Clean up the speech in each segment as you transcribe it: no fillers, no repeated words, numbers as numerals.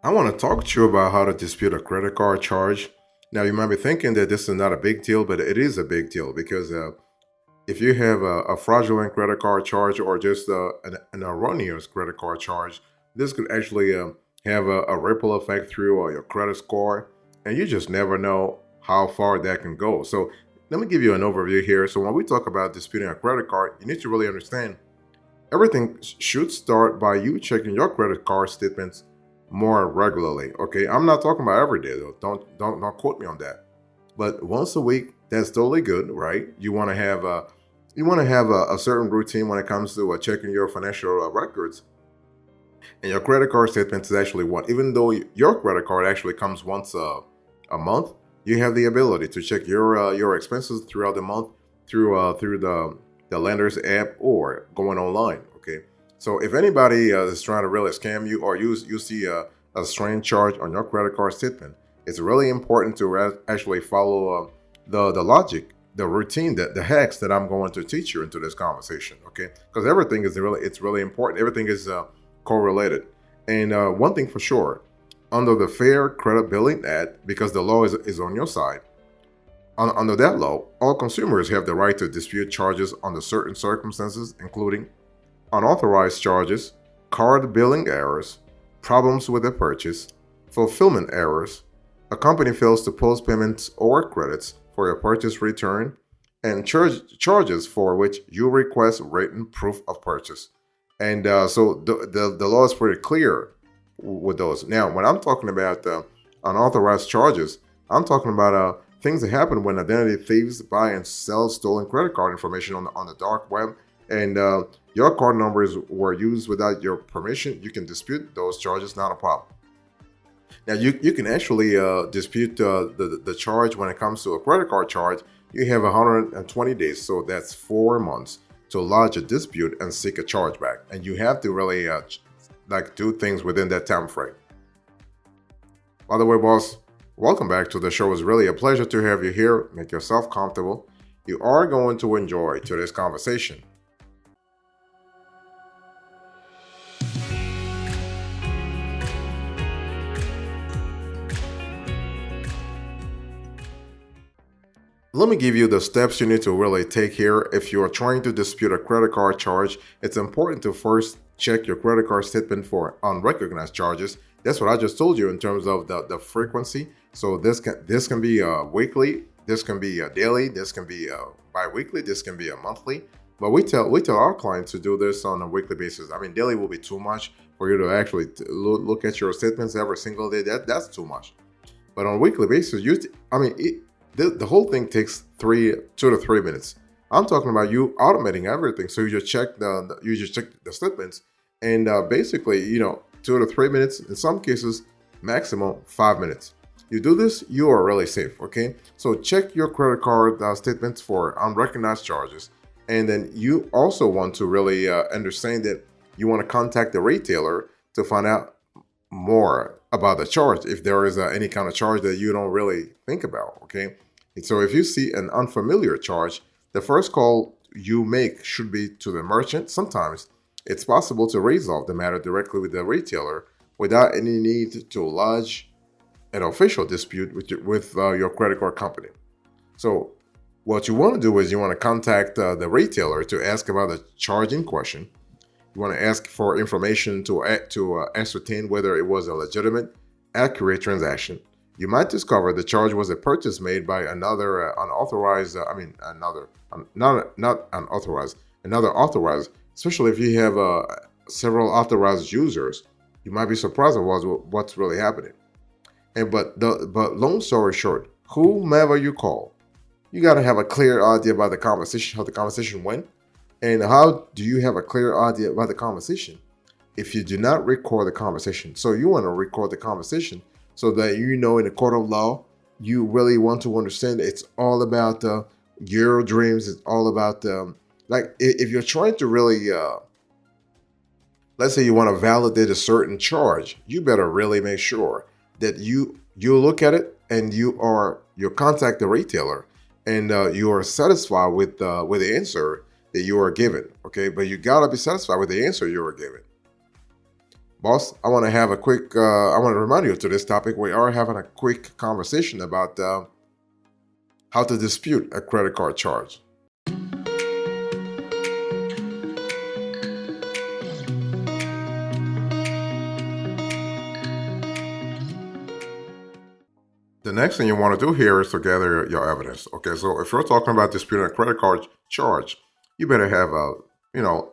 I want to talk to you about how to dispute a credit card charge. Now, you might be thinking that this is not a big deal, but it is a big deal because if you have a fraudulent credit card charge or just an erroneous credit card charge, this could actually have a ripple effect through your credit score, and you just never know how far that can go. So, let me give you an overview here. So, when we talk about disputing a credit card, you need to really understand everything should start by you checking your credit card statements more regularly. Okay, I'm not talking about every day though. Don't quote me on that. But once a week, that's totally good, right? You want to have a certain routine when it comes to checking your financial records, and your credit card statement is actually one. Even though your credit card actually comes once a month, you have the ability to check your expenses throughout the month through the lender's app or going online. Okay, so if anybody is trying to really scam you or you see a strange charge on your credit card statement, it's really important to actually follow the logic, the routine, the hacks that I'm going to teach you into this conversation. Okay, because everything is really important. Everything is correlated. And one thing for sure, under the Fair Credit Billing Act, because the law is on your side, under that law, all consumers have the right to dispute charges under certain circumstances, including unauthorized charges, card billing errors, problems with a purchase, fulfillment errors, a company fails to post payments or credits for your purchase return, and charges for which you request written proof of purchase. And so the law is pretty clear with those. Now, when I'm talking about unauthorized charges, I'm talking about things that happen when identity thieves buy and sell stolen credit card information on the dark web, and your card numbers were used without your permission. You can dispute those charges, not a problem. Now, you can actually dispute the charge when it comes to a credit card charge. You have 120 days, so that's 4 months to lodge a dispute and seek a chargeback. And you have to really do things within that time frame. By the way, boss, welcome back to the show. It's really a pleasure to have you here. Make yourself comfortable. You are going to enjoy today's conversation. Let me give you the steps you need to really take here. If you are trying to dispute a credit card charge, it's important to first check your credit card statement for unrecognized charges. That's what I just told you in terms of the frequency. So this can be weekly, this can be daily, this can be bi-weekly, this can be a monthly. But we tell our clients to do this on a weekly basis. I mean, daily will be too much for you to actually look at your statements every single day. That's too much. But on a weekly basis, the whole thing takes 2 to 3 minutes. I'm talking about you automating everything. So you just check the statements, and basically, 2 to 3 minutes. In some cases, maximum 5 minutes. You do this, you are really safe. Okay, so check your credit card statements for unrecognized charges, and then you also want to really understand that you want to contact the retailer to find out more about the charge if there is any kind of charge that you don't really think about. Okay, and so if you see an unfamiliar charge, the first call you make should be to the merchant. Sometimes it's possible to resolve the matter directly with the retailer without any need to lodge an official dispute with your credit card company. So what you want to do is you want to contact the retailer to ask about the charge in question. You want to ask for information to ascertain whether it was a legitimate, accurate transaction. You might discover the charge was a purchase made by another unauthorized. Not unauthorized, another authorized. Especially if you have several authorized users, you might be surprised at what's really happening. But long story short, whomever you call, you got to have a clear idea about the conversation, how the conversation went. And how do you have a clear idea about the conversation if you do not record the conversation? So you want to record the conversation so that in the court of law, you really want to understand it's all about your dreams. It's all about if you're trying to really, let's say you want to validate a certain charge, you better really make sure that you look at it and you contact the retailer and you are satisfied with the answer that you are given. Okay, but you gotta be satisfied with the answer you were given. Boss, I want to have a quick, I want to remind you to this topic. We are having a quick conversation about how to dispute a credit card charge. The next thing you want to do here is to gather your evidence. Okay, so if you're talking about disputing a credit card charge, you better have a,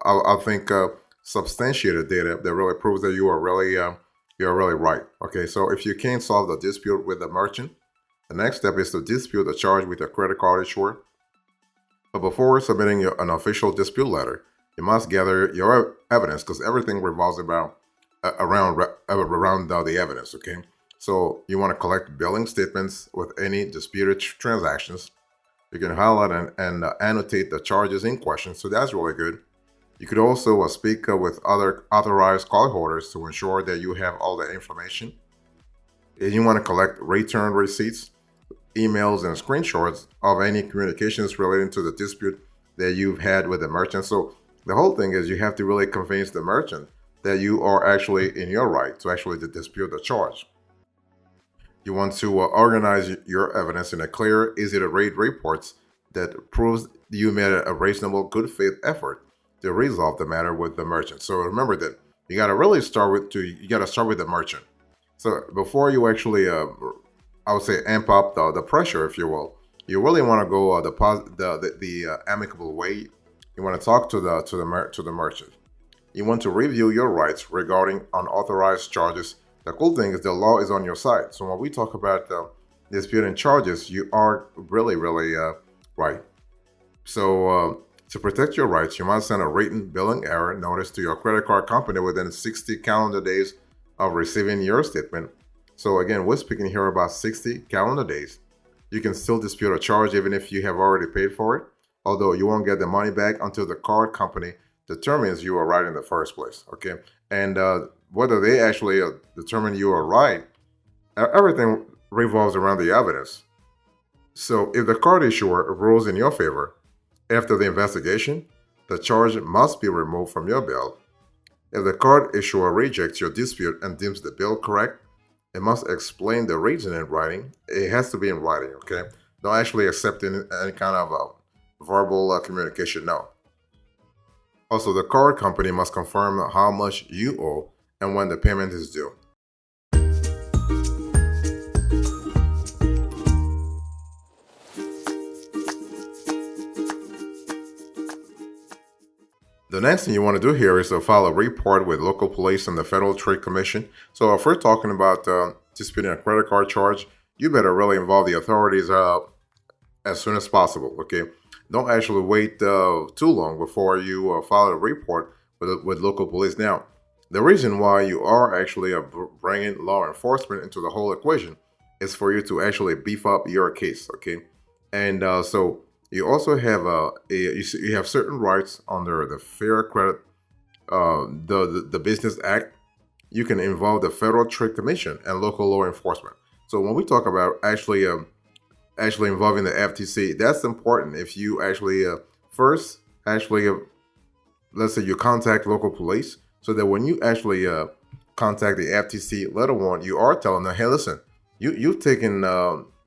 I think substantiated data that really proves that you're really right. Okay, so if you can't solve the dispute with the merchant, the next step is to dispute the charge with your credit card issuer. But before submitting an official dispute letter, you must gather your evidence because everything revolves around the evidence. Okay, so you want to collect billing statements with any disputed transactions. You can highlight and annotate the charges in question. So that's really good. You could also speak with other authorized cardholders to ensure that you have all the information. And you want to collect return receipts, emails, and screenshots of any communications relating to the dispute that you've had with the merchant. So the whole thing is you have to really convince the merchant that you are actually in your right to actually dispute the charge. You want to organize your evidence in a clear, easy to read reports that proves you made a reasonable, good faith effort to resolve the matter with the merchant. So remember that you got to really start with the merchant. So before you actually, I would say, amp up the pressure, if you will, you really want to go the amicable way. You want to talk to the merchant. You want to review your rights regarding unauthorized charges. The cool thing is the law is on your side. So when we talk about disputing charges, you are really, really right. So to protect your rights, you must send a written billing error notice to your credit card company within 60 calendar days of receiving your statement. So again, we're speaking here about 60 calendar days. You can still dispute a charge even if you have already paid for it, although you won't get the money back until the card company determines you are right in the first place. Okay, and whether they actually determine you are right, everything revolves around the evidence. So if the card issuer rules in your favor after the investigation, the charge must be removed from your bill. If the card issuer rejects your dispute and deems the bill correct, it must explain the reason in writing. It has to be in writing, okay? Don't actually accept any kind of verbal communication, no. Also, the card company must confirm how much you owe and when the payment is due. The next thing you want to do here is to file a report with local police and the Federal Trade Commission. So if we're talking about disputing a credit card charge, you better really involve the authorities as soon as possible, okay? Don't actually wait too long before you file a report with local police. Now, the reason why you are actually bringing law enforcement into the whole equation is for you to actually beef up your case, okay? And so you also have you have certain rights under the Fair Credit, the Business Act. You can involve the Federal Trade Commission and local law enforcement. So when we talk about actually involving the FTC, that's important. If you actually first actually let's say you contact local police, so that when you actually contact the FTC later on, you are telling them, hey, listen, you've taken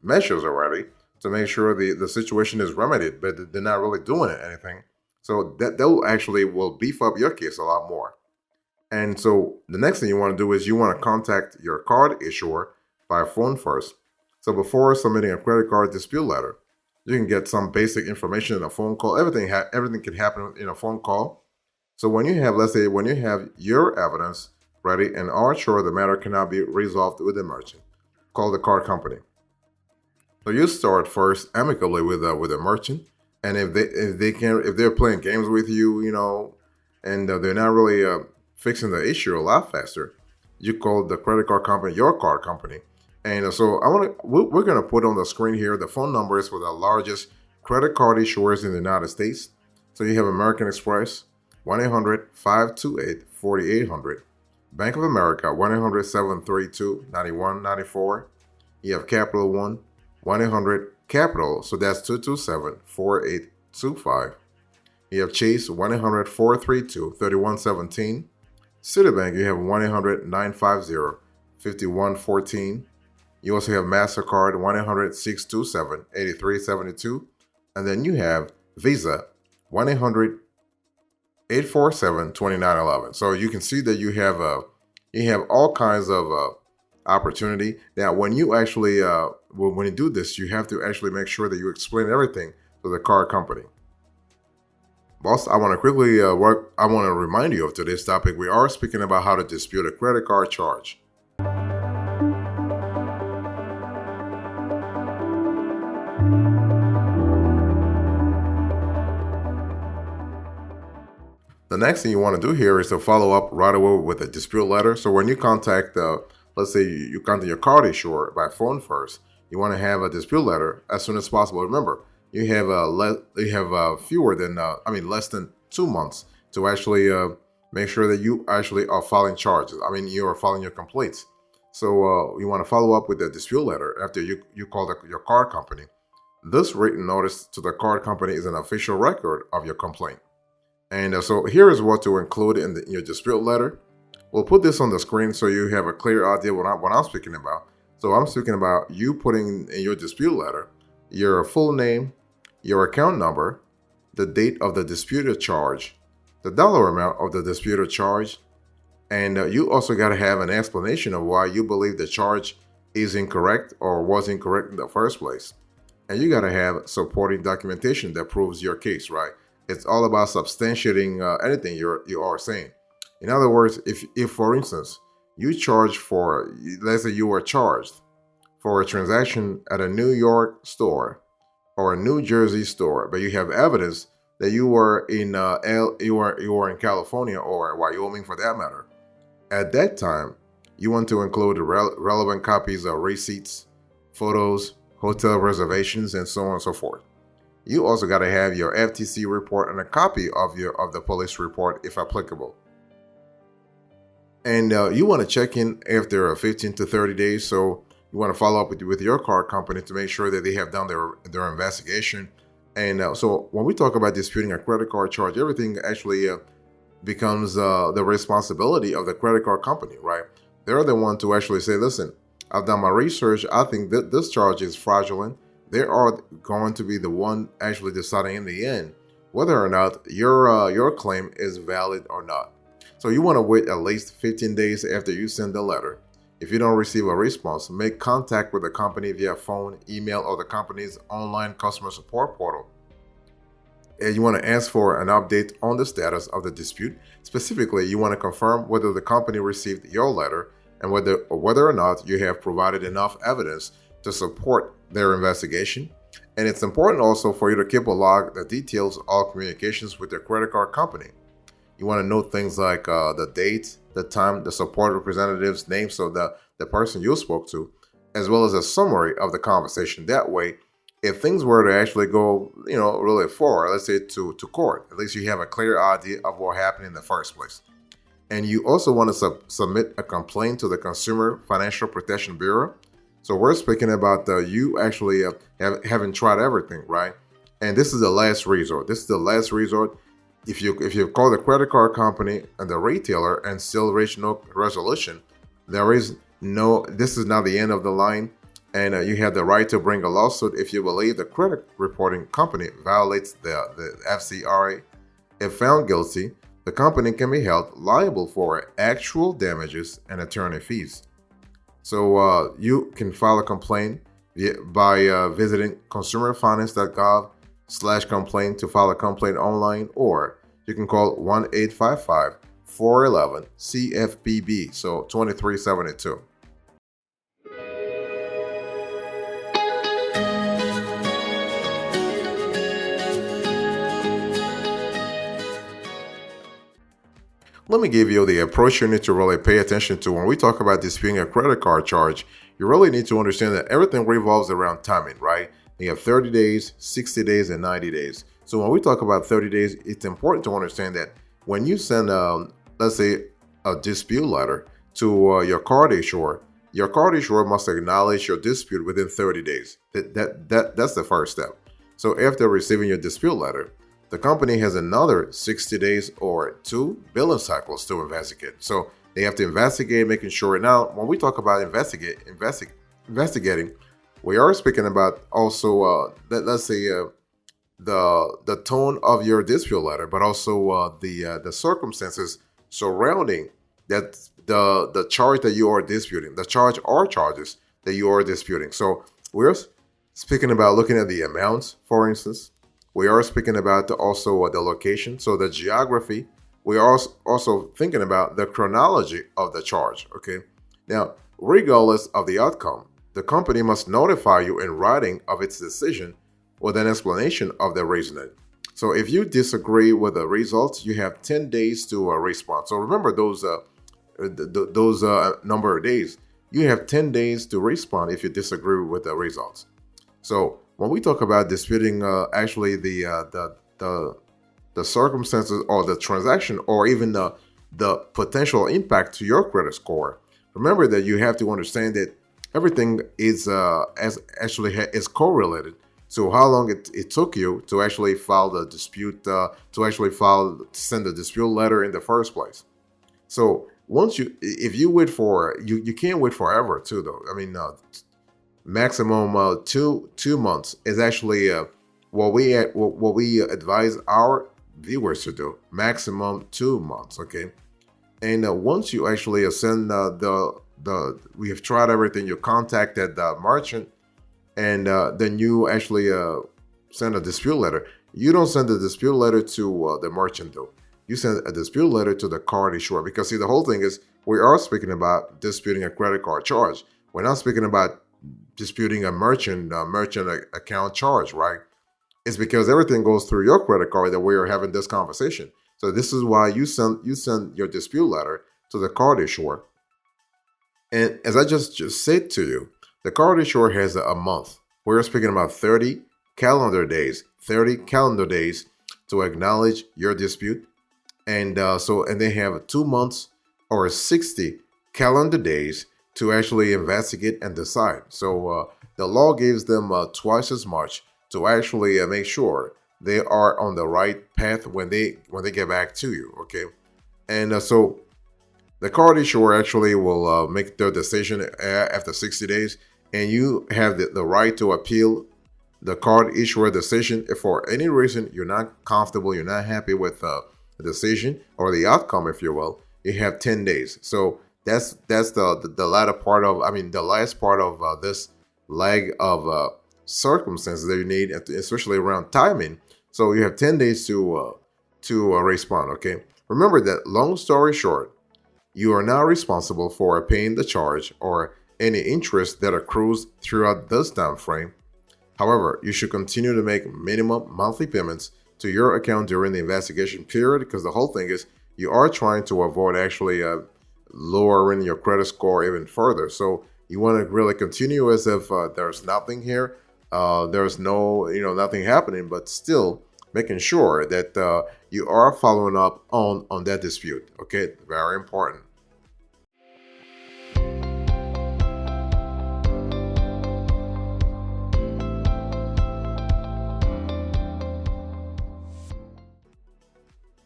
measures already to make sure the situation is remedied, but they're not really doing anything. So that will beef up your case a lot more. And so the next thing you want to do is you want to contact your card issuer by phone first. So before submitting a credit card dispute letter, you can get some basic information in a phone call. Everything can happen in a phone call. So when you have, let's say, when you have your evidence ready and are sure the matter cannot be resolved with the merchant, call the card company. So you start first amicably with a merchant, and if they're playing games with you, and they're not really fixing the issue a lot faster, you call the credit card company, your card company. And so we're gonna put on the screen here the phone numbers for the largest credit card issuers in the United States. So you have American Express, 1-800-528-4800. Bank of America, 1-800-732-9194. You have Capital One, 1-800-CAPITAL, so that's 227-4825. You have Chase, 1-800-432-3117. Citibank, you have 1-800-950-5114. You also have MasterCard, 1-800-627-8372. And then you have Visa, 1-800-847-2911. So you can see that you have all kinds of opportunity. Now, when you actually when you do this, you have to actually make sure that you explain everything to the card company. Boss, I want to quickly I want to remind you of today's topic. We are speaking about how to dispute a credit card charge. The next thing you want to do here is to follow up right away with a dispute letter. So when you contact, let's say you contact your card issuer by phone first, you want to have a dispute letter as soon as possible. Remember, you have less than 2 months to actually make sure that you actually are filing charges. You are filing your complaints. So you want to follow up with the dispute letter after you call your card company. This written notice to the card company is an official record of your complaint. And so here is what to include in your dispute letter. We'll put this on the screen so you have a clear idea what I'm speaking about. So I'm speaking about you putting in your dispute letter your full name, your account number, the date of the disputed charge, the dollar amount of the disputed charge, and you also got to have an explanation of why you believe the charge is incorrect or was incorrect in the first place. And you got to have supporting documentation that proves your case, right? It's all about substantiating anything you are saying. In other words, if for instance, let's say you were charged for a transaction at a New York store or a New Jersey store, but you have evidence that you were in California or Wyoming for that matter. At that time, you want to include the relevant copies of receipts, photos, hotel reservations, and so on and so forth. You also got to have your FTC report and a copy of the police report if applicable. And you want to check in after 15 to 30 days. So you want to follow up with your card company to make sure that they have done their investigation. And so when we talk about disputing a credit card charge, everything actually becomes the responsibility of the credit card company, right? They're the one to actually say, listen, I've done my research. I think that this charge is fraudulent. They are going to be the one actually deciding in the end whether or not your claim is valid or not. So you want to wait at least 15 days after you send the letter. If you don't receive a response, make contact with the company via phone, email, or the company's online customer support portal. And you want to ask for an update on the status of the dispute. Specifically, you want to confirm whether the company received your letter and whether or not you have provided enough evidence to support their investigation. And it's important also for you to keep a log that details all communications with your credit card company. You want to note things like the date, the time, the support representative's name, so the person you spoke to, as well as a summary of the conversation. That way, if things were to actually go, really far, let's say to court, at least you have a clear idea of what happened in the first place. And you also want to submit a complaint to the Consumer Financial Protection Bureau. So we're speaking about you actually haven't tried everything, right? And this is the last resort. This is the last resort. If you call the credit card company and the retailer and still reach no resolution, this is not the end of the line. And you have the right to bring a lawsuit if you believe the credit reporting company violates the FCRA. If found guilty, the company can be held liable for actual damages and attorney fees. So you can file a complaint by visiting consumerfinance.gov/complaint to file a complaint online, or you can call 1-855-411-CFPB, so 2372. Let me give you the approach you need to really pay attention to when we talk about disputing a credit card charge. You really need to understand that everything revolves around timing, right? You have 30 days, 60 days, and 90 days. So when we talk about 30 days, it's important to understand that when you send, let's say, a dispute letter to your card issuer must acknowledge your dispute within 30 days. That's the first step. So after receiving your dispute letter, the company has another 60 days or 2 billing cycles to investigate. So they have to investigate, making sure. Now, when we talk about investigating, we are speaking about also, let's say, the tone of your dispute letter, but also the circumstances surrounding that the charge that you are disputing, the charge or charges that you are disputing. So we're speaking about looking at the amounts, for instance. We are speaking about also the location, so the geography. We are also thinking about the chronology of the charge. Okay. Now, regardless of the outcome, the company must notify you in writing of its decision with an explanation of the reasoning. So if you disagree with the results, you have 10 days to respond. So remember those number of days. You have 10 days to respond if you disagree with the results. So when we talk about disputing, actually the circumstances or the transaction or even the potential impact to your credit score, remember that you have to understand that everything is is correlated to how long it took you to actually file the dispute, send the dispute letter in the first place. So if you wait you can't wait forever too, though. I mean, maximum 2 months is actually what we advise our viewers to do. Maximum 2 months, okay. And once you actually send we have tried everything, you contacted the merchant, and then you actually send a dispute letter. You don't send the dispute letter to the merchant, though. You send a dispute letter to the card issuer, because see, the whole thing is we are speaking about disputing a credit card charge. We're not speaking about disputing a merchant account charge, right? It's because everything goes through your credit card that we are having this conversation. So this is why you send your dispute letter to the card issuer. And as I just said to you, the card issuer has a month. We're speaking about 30 calendar days to acknowledge your dispute. And and they have 2 months or 60 calendar days to actually investigate and decide. So the law gives them twice as much to actually make sure they are on the right path when they get back to you. Okay, and so the card issuer actually will make their decision after 60 days, and you have the right to appeal the card issuer decision. If for any reason you're not comfortable, you're not happy with the decision or the outcome, if you will, you have 10 days. So that's the latter part of, the last part of this leg of circumstances that you need, especially around timing. So you have 10 days to respond. Okay. Remember that, long story short, you are not responsible for paying the charge or any interest that accrues throughout this time frame. However, you should continue to make minimum monthly payments to your account during the investigation period, because the whole thing is you are trying to avoid actually lowering your credit score even further. So you want to really continue as if there's nothing here, there's nothing happening, but still making sure that you are following up on that dispute. Okay, very important.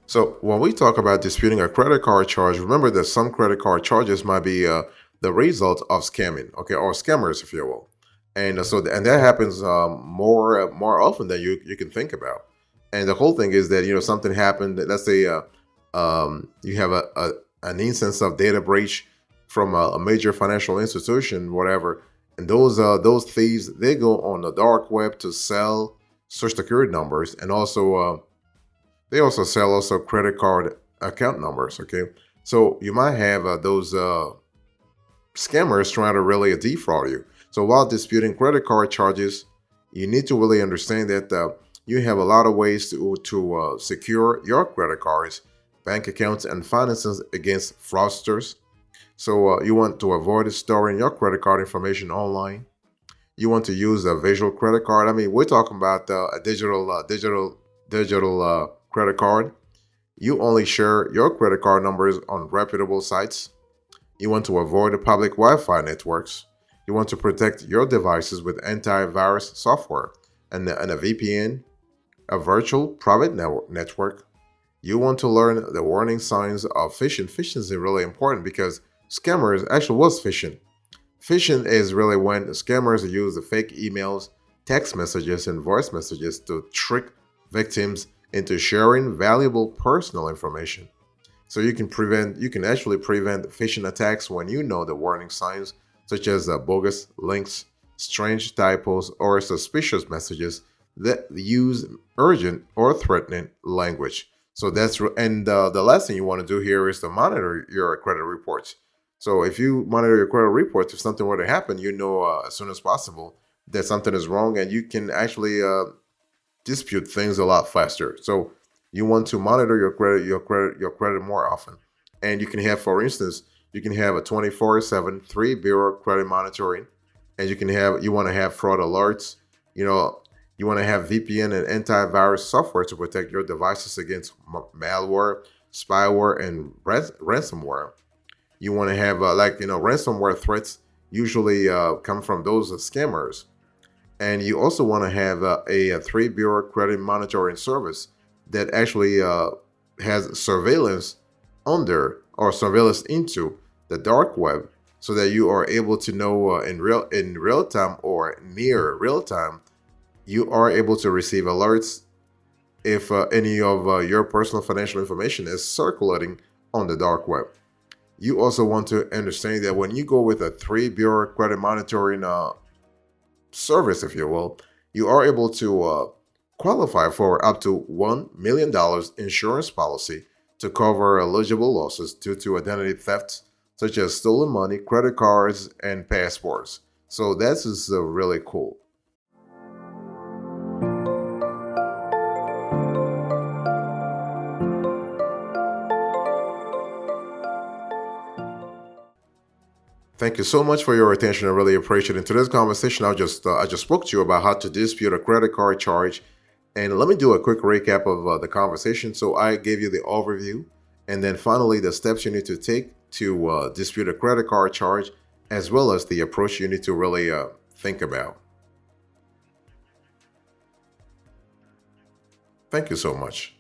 So when we talk about disputing a credit card charge, remember that some credit card charges might be the result of scamming, okay, or scammers, if you will. And and that happens more often than you can think about. And the whole thing is that something happened. Let's say you have an instance of data breach from a major financial institution, whatever. And those thieves, they go on the dark web to sell social security numbers, and also they also sell credit card account numbers. Okay, so you might have those scammers trying to really defraud you. So while disputing credit card charges, you need to really understand that you have a lot of ways to secure your credit cards, bank accounts, and finances against fraudsters. So you want to avoid storing your credit card information online. You want to use a visual credit card. I mean, we're talking about a digital credit card. You only share your credit card numbers on reputable sites. You want to avoid the public Wi-Fi networks. You want to protect your devices with antivirus software and a VPN. a virtual private network. You want to learn the warning signs of phishing. Phishing is really important because scammers actually was phishing. Phishing is really when scammers use the fake emails, text messages, and voice messages to trick victims into sharing valuable personal information. So you can actually prevent phishing attacks when you know the warning signs, such as bogus links, strange typos, or suspicious messages that use urgent or threatening language. So the last thing you want to do here is to monitor your credit reports. So if you monitor your credit reports, if something were to happen, you know as soon as possible that something is wrong, and you can actually dispute things a lot faster. So you want to monitor your credit more often. And you can have, for instance, you can have a 24/7 3 bureau credit monitoring, and you want to have fraud alerts. You know, you want to have VPN and antivirus software to protect your devices against malware, spyware, and ransomware. You want to have ransomware threats usually come from those scammers. And you also want to have a 3 bureau credit monitoring service that actually has surveillance under or surveillance into the dark web, so that you are able to know in real time or near real time, you are able to receive alerts if any of your personal financial information is circulating on the dark web. You also want to understand that when you go with a 3 bureau credit monitoring service, if you will, you are able to qualify for up to $1 million insurance policy to cover eligible losses due to identity thefts, such as stolen money, credit cards, and passports. So that's just really cool. Thank you so much for your attention. I really appreciate it. In today's conversation, I just spoke to you about how to dispute a credit card charge. And let me do a quick recap of the conversation. So I gave you the overview, and then finally the steps you need to take to dispute a credit card charge, as well as the approach you need to really think about. Thank you so much.